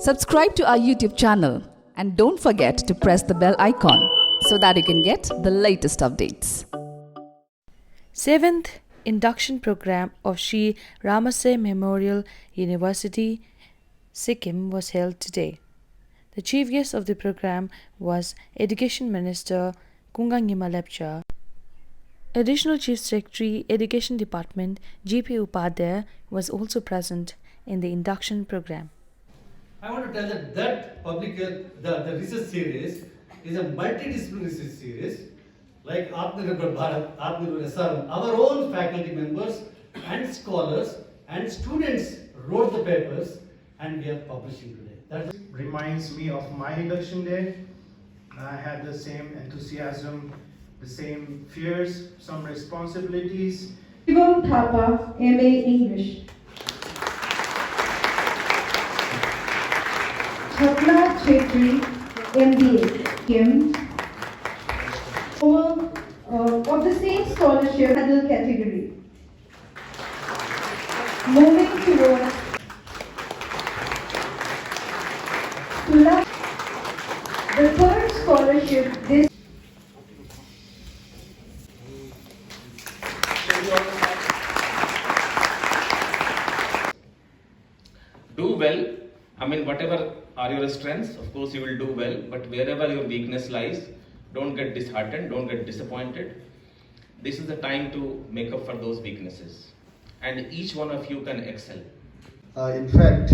Subscribe to our YouTube channel and don't forget to press the bell icon so that you can get the latest updates. 7th induction program of Sri Ramasay Memorial University, Sikkim was held today. The chief guest of the program was Education Minister Kungangima Lepcha. Additional Chief Secretary, Education Department G.P. Upadhyay was also present in the induction program. I want to tell that public health, the research series is a multidisciplinary research series like Atmanirbhar Bharat, Atmanirbhar SRM. Our own faculty members and scholars and students wrote the papers and we are publishing today. That reminds me of my induction day. I had the same enthusiasm, the same fears, some responsibilities. Shivam Thapa, MA English. Chhapla Chetri, MBA, Kim. Of the same scholarship medal category. Moving towards Tula, the third scholarship this do well. I mean, whatever are your strengths, of course you will do well, but wherever your weakness lies, don't get disheartened, don't get disappointed. This is the time to make up for those weaknesses, and each one of you can excel. In fact,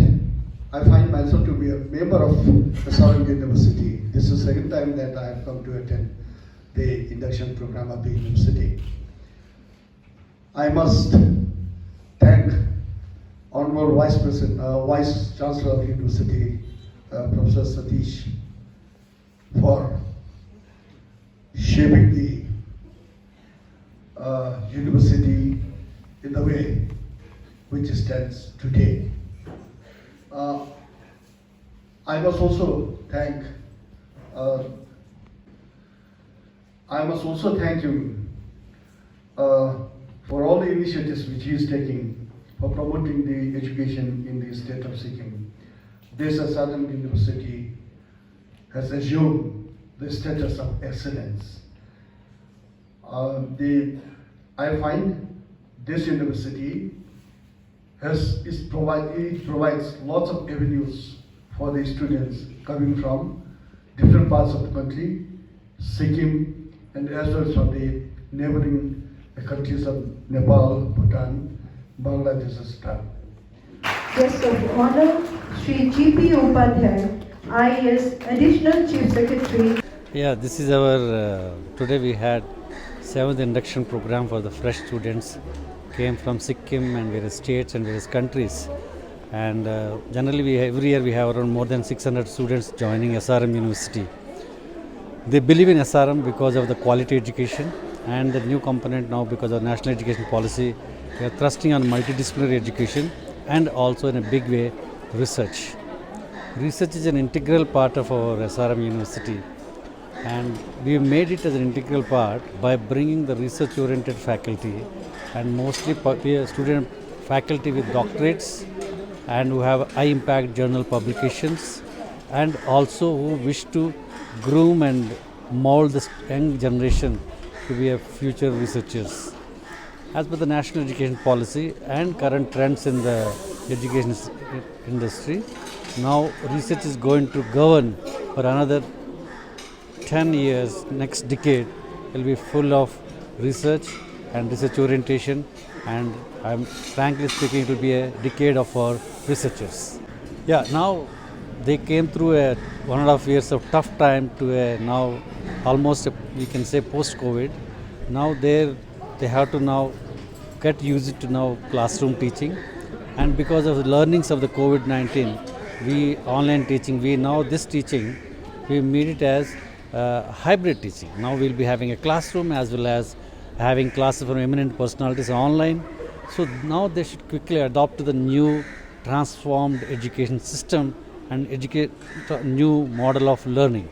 I find myself to be a member of SRM University. This is the second time that I have come to attend the induction program of the university. I must thank Honorable Vice Chancellor of the University, Professor Satish, for shaping the university in the way which it stands today. I must also thank him for all the initiatives which he is taking for promoting the education in the state of Sikkim. This SRM University has assumed the status of excellence. I find this university provides lots of avenues for the students coming from different parts of the country, Sikkim, and as well as from the neighboring countries of Nepal, Bhutan, Bangladesh, etc. guest of honor, Sri G.P. Upadhyay, IAS Additional Chief Secretary. Yeah, this is our, today we had 7th induction program for the fresh students, came from Sikkim and various states and various countries. And generally every year we have around more than 600 students joining SRM University. They believe in SRM because of the quality education and the new component now because of national education policy. We are thrusting on multidisciplinary education and also in a big way research. Research is an integral part of our SRM University, and we made it as an integral part by bringing the research oriented faculty and mostly student faculty with doctorates and who have high impact journal publications and also who wish to groom and mold this young generation to be a future researchers. As per the national education policy and current trends in the education industry, now research is going to govern for another 10 years, next decade will be full of research and research orientation, and I'm frankly speaking it will be a decade of our researchers. Yeah, now they came through a 1.5 years of tough time to a now almost we can say post-COVID. Now they have to now get used to now classroom teaching, and because of the learnings of the COVID-19, we online teaching, we now this teaching, we made it as hybrid teaching. Now we'll be having a classroom as well as having classes from eminent personalities online. So now they should quickly adopt to the new transformed education system and educate new model of learning.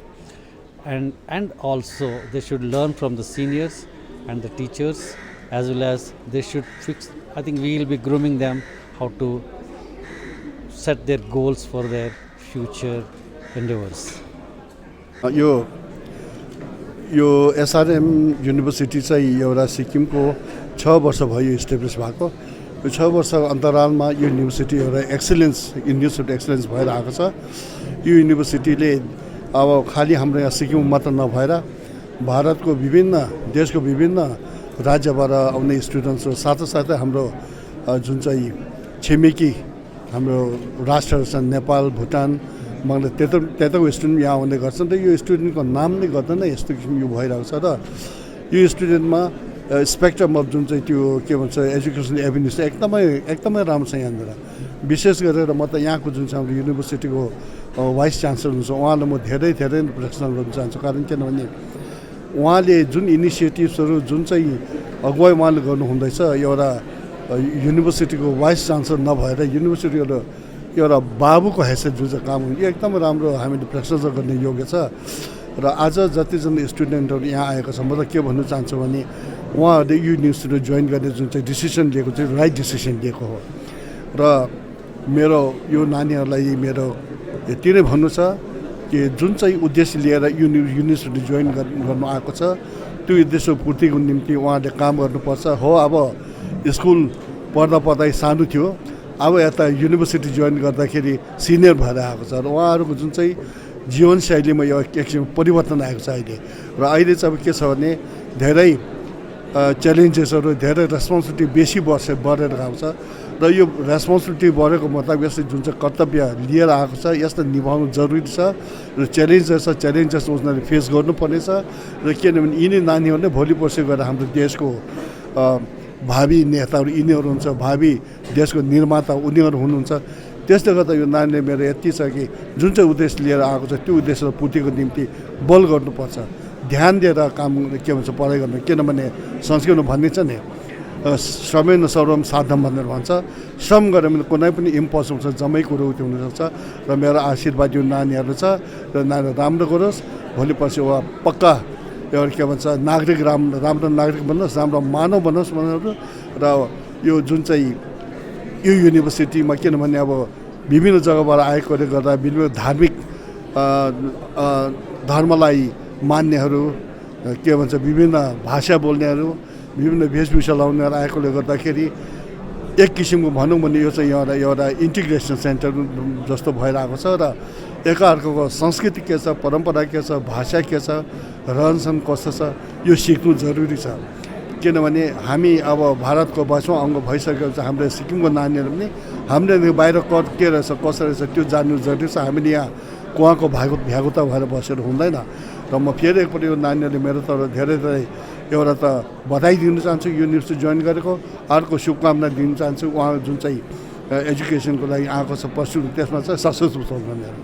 And also they should learn from the seniors and the teachers, as well as they should fix, I think we will be grooming them how to set their goals for their future endeavors. Yo SRM university चाहिँ एउटा सिक्किमको 6 वर्ष भयो establish भएको। यो 6 वर्ष अन्तरालमा यो university एउटा institute excellence भएर आएको छ। यो युनिभर्सिटीले अब खालि हाम्रो यहाँ सिक्किम मात्र नभएर भारतको देशको विभिन्न राज्यबाट आउने स्टुडेन्ट्सहरू साथसाथै हाम्रो जुन चाहिँ छिमेकी हाम्रो राष्ट्रहरू छन् नेपाल, भुटान, बङ्गला त्यताको स्टुडेन्ट यहाँ आउने गर्छन् र यो स्टुडेन्टको नामले गर्दा नै यस्तो किसिम यो भइरहेको छ र यो स्टुडेन्टमा स्पेक्ट्रम अफ जुन चाहिँ त्यो के भन्छ एजुकेसन एभिन्यू चाहिँ एकदमै राम्रो छ यहाँनिर। विशेष गरेर म त यहाँको जुन चाहिँ हाम्रो युनिभर्सिटीको भाइस चान्सलर हुनुहुन्छ उहाँलाई म धेरै प्रशंसा गर्न चाहन्छु। कारण किनभने उहाँले जुन इनिसिएटिभ्सहरू जुन चाहिँ अगुवाई उहाँले गर्नुहुँदैछ एउटा युनिभर्सिटीको भाइस चान्सलर नभएर युनिभर्सिटी एउटा बाबुको हैसियत जुन चाहिँ काम यो एकदम राम्रो हामीले प्रशंसा गर्ने योग्य छ। र आज जतिजना स्टुडेन्टहरू यहाँ आएको छ म त के भन्न चाहन्छु भने उहाँहरूले यो युनिभर्सिटी जोइन गर्ने जुन चाहिँ डिसिसन लिएको चाहिँ राइट डिसिसन लिएको हो। र मेरो यो नानीहरूलाई मेरो यति नै भन्नु छ कि जुन चाहिँ उद्देश्य लिएर युनिभर्सिटी जोइन गर्नु आएको छ त्यो उद्देश्य पूर्तिको निम्ति उहाँहरूले काम गर्नुपर्छ। हो अब स्कुल पढ्दा सानो थियो, अब यता युनिभर्सिटी जोइन गर्दाखेरि सिनियर भएर आएको छ र उहाँहरूको जुन चाहिँ जीवनशैलीमा यो एकछिन परिवर्तन आएको छ अहिले। र अहिले चाहिँ अब के छ भने धेरै च्यालेन्जेसहरू, धेरै रेस्पोन्सिबिलिटी बेसी बढेर गएको छ र यो रेस्पोन्सिबिलिटी बढेको मतलब यसले जुन चाहिँ कर्तव्य लिएर आएको छ यसलाई निभाउनु जरुरी छ र च्यालेन्जेस उनीहरूले फेस गर्नुपर्नेछ। र किनभने यिनी नानीहरू नै भोलि पर्सि गएर हाम्रो देशको भावी नेताहरू यिनीहरू हुन्छ, भावी देशको निर्माता उनीहरू हुनुहुन्छ। त्यसले गर्दा यो नानीले मेरो यति छ कि जुन चाहिँ उद्देश्य लिएर आएको छ त्यो उद्देश्य पूर्तिको निम्ति बल गर्नुपर्छ, ध्यान दिएर काम के भन्छ पढाइ गर्नु। किनभने संस्कृतमा भन्ने छ नि श्रमेण सर्वम साधम भनेर भन्छ, श्रम गऱ्यो भने कुनै पनि इम्पोसिबल छ, जम्मै कुरो त्यो हुनसक्छ। र मेरो आशीर्वाद यो नानीहरू छ र नानीहरू राम्रो गरोस्, भोलि पर्सि उहाँ पक्का एउटा के भन्छ राम्रो नागरिक बन्नुहोस्, राम्रो मानव बन्नुहोस् भनेर। र यो जुन चाहिँ यो युनिभर्सिटीमा किनभने अब विभिन्न जग्गाबाट आएकोले गर्दा विभिन्न धार्मिक धर्मलाई मान्नेहरू के भन्छ विभिन्न भाषा बोल्नेहरू, विभिन्न वेशभूषा लाउनेहरू आएकोले गर्दाखेरि एक किसिमको भनौँ भने यो चाहिँ एउटा इन्टिग्रेसन सेन्टर जस्तो भइरहेको छ। र एकाअर्काको संस्कृति के छ, परम्परा के छ, भाषा के छ, रहनसहन कस्तो छ यो सिक्नु जरुरी छ। किनभने हामी अब भारतको 22औं अङ्ग भइसकेपछि हाम्रो सिक्किमको नानीहरू पनि हामीले बाहिर के रहेछ कसो रहेछ त्यो जान्नु जरुरी छ। हामीले यहाँ कुवाको भ्यागुता भएर बसेर हुँदैन। र म फेरि एकपल्ट यो नानीहरूले मेरो तर्फ धेरै एउटा त बधाई दिन चाहन्छु युनिभर्सिटी जोइन गरेको, अर्को शुभकामना दिन चाहन्छु उहाँ जुन चाहिँ एजुकेसनको लागि आएको छ पर्स्यु त्यसमा चाहिँ सक्सेसफुल छ भनेर।